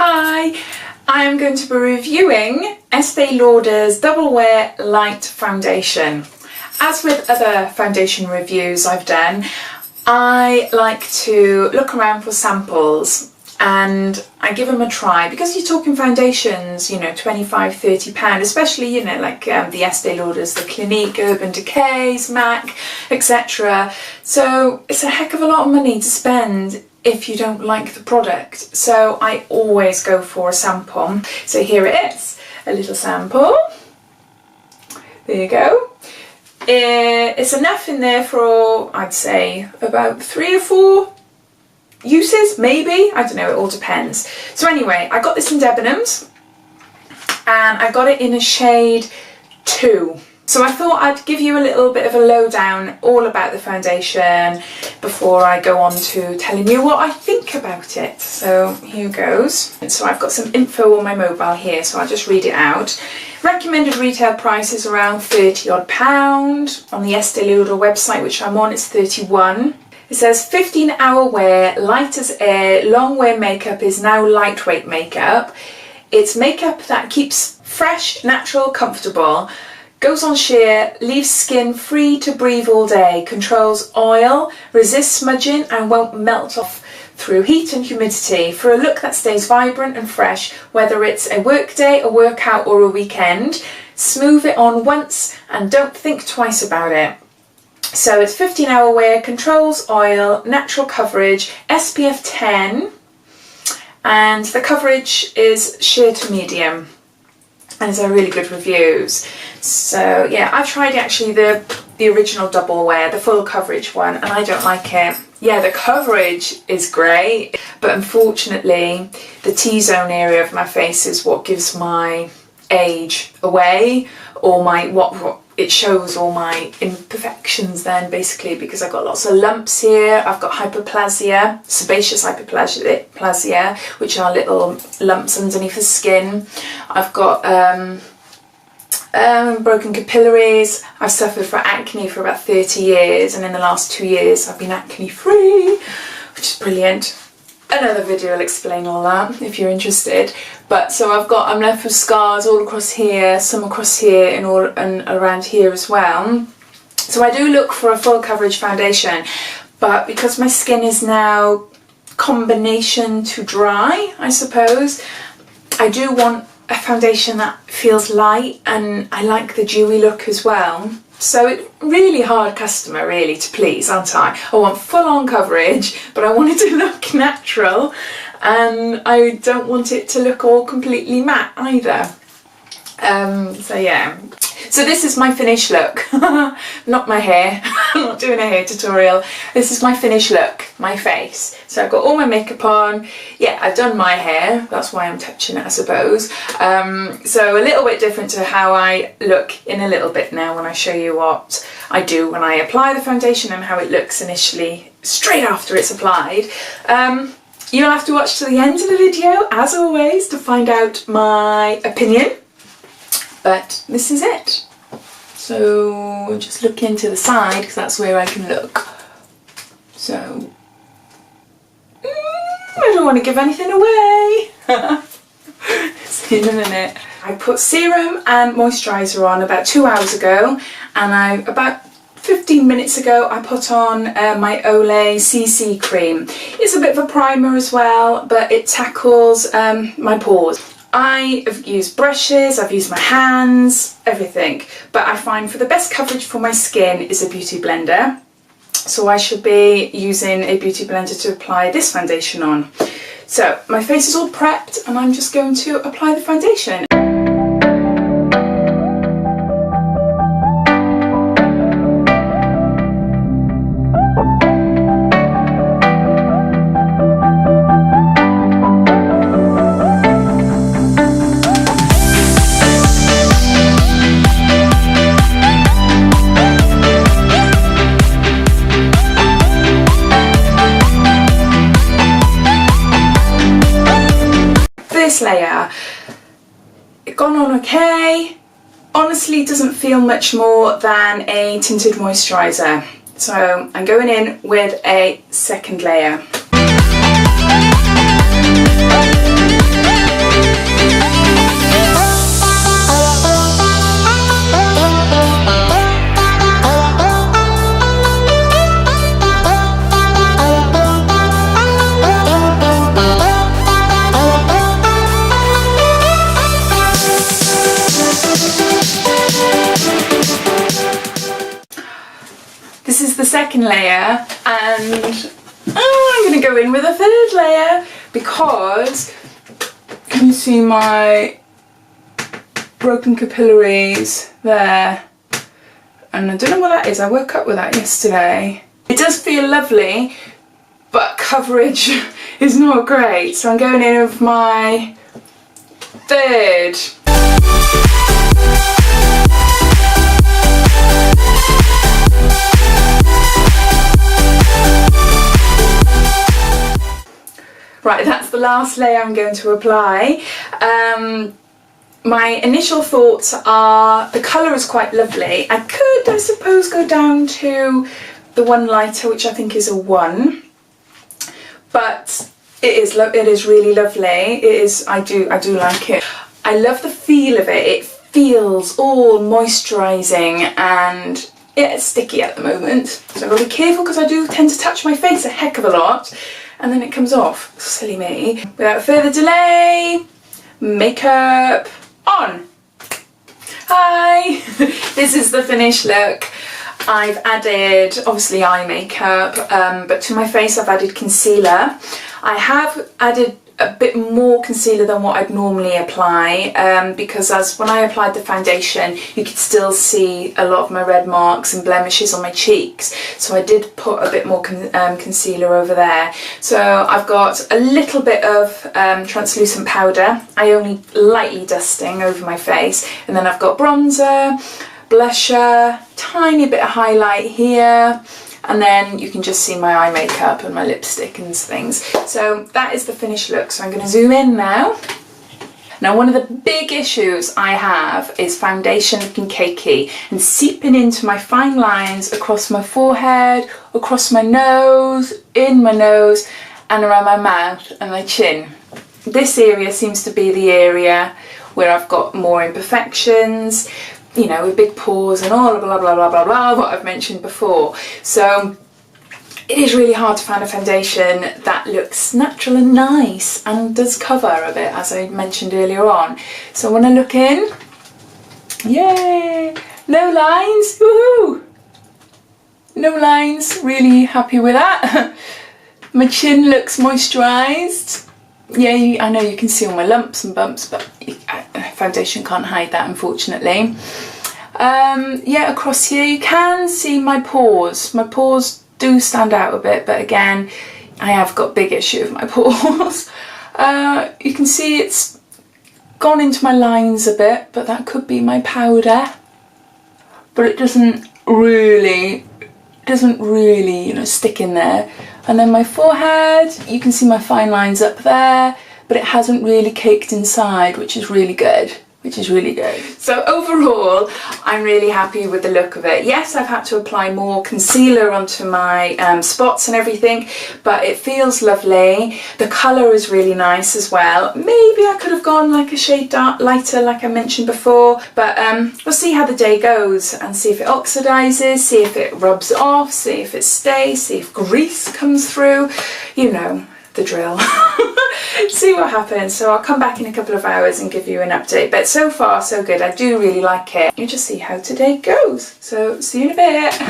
Hi, I am going to be reviewing Estee Lauder's Double Wear Light Foundation. As with other foundation reviews I've done, I like to look around for samples and I give them a try, because you're talking foundations, you know, £25–30, especially, you know, like the Estee Lauders, the Clinique, Urban Decays, MAC, etc. So it's a heck of a lot of money to spend if you don't like the product. So I always go for a sample. So here it is, a little sample. There you go. It's enough in there for, I'd say, about 3 or 4 uses, maybe, I don't know, it all depends. So anyway, I got this in Debenhams and I got it in a shade 2. So I thought I'd give you a little bit of a lowdown all about the foundation before I go on to telling you what I think about it. So here goes. And so I've got some info on my mobile here, so I'll just read it out. Recommended retail price is around £30 odd. On the Estee Lauder website, which I'm on, it's 31. It says 15-hour wear, light as air, long wear makeup is now lightweight makeup. It's makeup that keeps fresh, natural, comfortable, goes on sheer, leaves skin free to breathe all day, controls oil, resists smudging and won't melt off through heat and humidity, for a look that stays vibrant and fresh, whether it's a work day, a workout or a weekend. Smooth it on once and don't think twice about it. So it's 15-hour wear, controls oil, natural coverage, SPF 10, and the coverage is sheer to medium, and it's a really good reviews. So yeah, I've tried actually the original double wear, the full coverage one, and I don't like it. Yeah, the coverage is great, but unfortunately the T-zone area of my face is what gives my age away, or my what it shows all my imperfections then, basically, because I've got lots of lumps here. I've got hyperplasia, sebaceous hyperplasia, which are little lumps underneath the skin. I've got broken capillaries. I've suffered from acne for about 30 years, and in the last 2 years I've been acne free, which is brilliant. Another video will explain all that if you're interested. But so I'm left with scars all across here, some across here, and around here as well. So I do look for a full coverage foundation, but because my skin is now combination to dry, I suppose, I do want a foundation that feels light, and I like the dewy look as well. So it's really hard customer really to please, aren't I? I want full-on coverage, but I want it to look natural, and I don't want it to look all completely matte either. So yeah. So this is my finished look. Not my hair. I'm not doing a hair tutorial. This is my finished look, my face. So I've got all my makeup on. Yeah, I've done my hair. That's why I'm touching it, I suppose. So a little bit different to how I look in a little bit now when I show you what I do when I apply the foundation and how it looks initially, straight after it's applied. You'll have to watch to the end of the video, as always, to find out my opinion. But this is it. So just look into the side, because that's where I can look. So I don't want to give anything away. See in a minute. I put serum and moisturiser on about 2 hours ago, and about 15 minutes ago I put on my Olay CC cream. It's a bit of a primer as well, but it tackles my pores. I have used brushes, I've used my hands, everything, but I find for the best coverage for my skin is a beauty blender. So I should be using a beauty blender to apply this foundation on. So my face is all prepped and I'm just going to apply the foundation. Layer, it gone on okay. Honestly, doesn't feel much more than a tinted moisturiser, so I'm going in with a second layer. second layer, and I'm going to go in with a third layer because can you see my broken capillaries there? And I don't know what that is. I woke up with that yesterday. It does feel lovely, but coverage is not great. So I'm going in with my third. Right, that's the last layer I'm going to apply. My initial thoughts are the colour is quite lovely. I could, I suppose, go down to the one lighter, which I think is a 1, but it is really lovely. It is. I do like it. I love the feel of it. It feels all moisturising and it's sticky at the moment, so I've got to be careful because I do tend to touch my face a heck of a lot and then it comes off. Silly me. Without further delay, makeup on. Hi! This is the finished look. I've added, obviously, eye makeup, but to my face I've added concealer. I have added a bit more concealer than what I'd normally apply because when I applied the foundation you could still see a lot of my red marks and blemishes on my cheeks, so I did put a bit more concealer over there. So I've got a little bit of translucent powder, I only lightly dusting over my face, and then I've got bronzer, blusher, tiny bit of highlight here, and then you can just see my eye makeup and my lipstick and things. So that is the finished look. So I'm going to zoom in now. Now, one of the big issues I have is foundation looking cakey and seeping into my fine lines across my forehead, across my nose, in my nose, and around my mouth and my chin. This area seems to be the area where I've got more imperfections, you know, with big pores and all blah blah blah blah blah, what I've mentioned before. So it is really hard to find a foundation that looks natural and nice and does cover a bit, as I mentioned earlier on. So when I look in, yay, no lines, woohoo! No lines, really happy with that. My chin looks moisturised. Yeah, I know you can see all my lumps and bumps, but foundation can't hide that, unfortunately. Yeah, across here you can see my pores. My pores do stand out a bit, but again, I have got big issue with my pores. You can see it's gone into my lines a bit, but that could be my powder. But it doesn't really, you know, stick in there. And then my forehead, you can see my fine lines up there, but it hasn't really caked inside, which is really good. So overall, I'm really happy with the look of it. Yes, I've had to apply more concealer onto my spots and everything, but it feels lovely. The colour is really nice as well. Maybe I could have gone like a shade lighter, like I mentioned before, but we'll see how the day goes and see if it oxidizes, see if it rubs off, see if it stays, see if grease comes through, you know, the drill. See what happens. So I'll come back in a couple of hours and give you an update, but so far so good. I do really like it. You just see how today goes. So see you in a bit.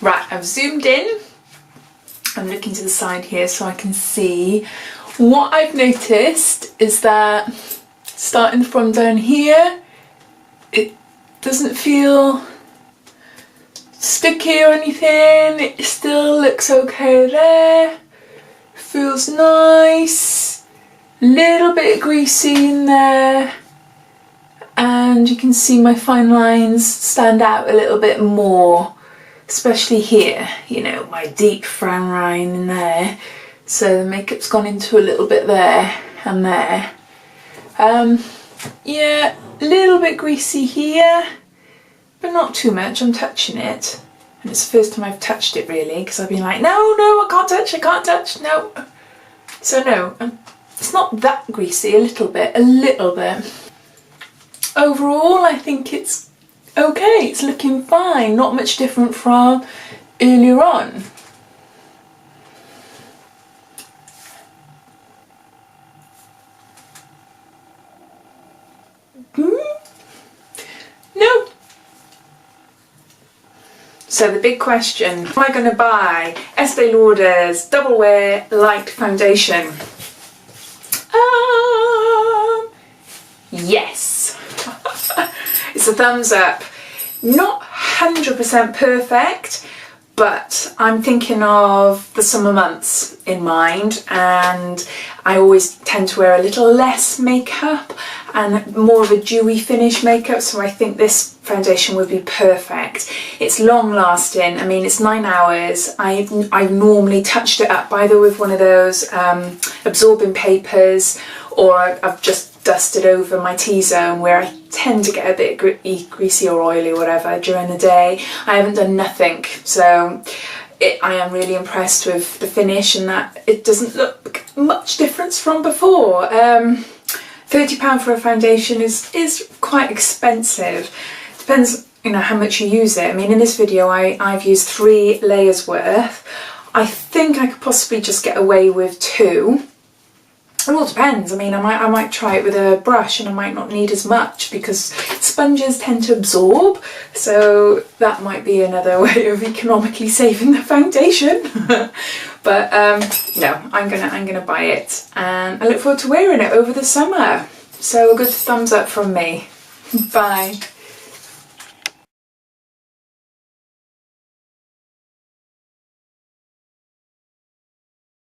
Right, I've zoomed in. I'm looking to the side here so I can see. What I've noticed is that starting from down here, it doesn't feel sticky or anything. It still looks okay there. Feels nice, little bit greasy in there, and you can see my fine lines stand out a little bit more, especially here, you know, my deep frown line in there. So the makeup's gone into a little bit there and there. Yeah, a little bit greasy here, but not too much. I'm touching it. And it's the first time I've touched it really, because I've been like, no, I can't touch, no. So no, it's not that greasy, a little bit. Overall, I think it's okay, it's looking fine, not much different from earlier on. No. So the big question, am I going to buy Estee Lauder's Double Wear Light Foundation? Yes. It's a thumbs up. Not 100% perfect, but I'm thinking of the summer months in mind, and I always tend to wear a little less makeup and more of a dewy finish makeup, so I think this foundation would be perfect. It's long lasting. I mean, it's 9 hours. I've normally touched it up either with one of those absorbing papers, or I've just dusted over my T-zone where I tend to get a bit greasy or oily or whatever during the day. I haven't done nothing, so I am really impressed with the finish and that it doesn't look much difference from before. £30 for a foundation is quite expensive. Depends, you know, how much you use it. I mean, in this video I've used 3 layers worth. I think I could possibly just get away with 2. It all depends. I mean, I might try it with a brush and I might not need as much because sponges tend to absorb, so that might be another way of economically saving the foundation. But no, I'm gonna buy it, and I look forward to wearing it over the summer. So a good thumbs up from me. Bye.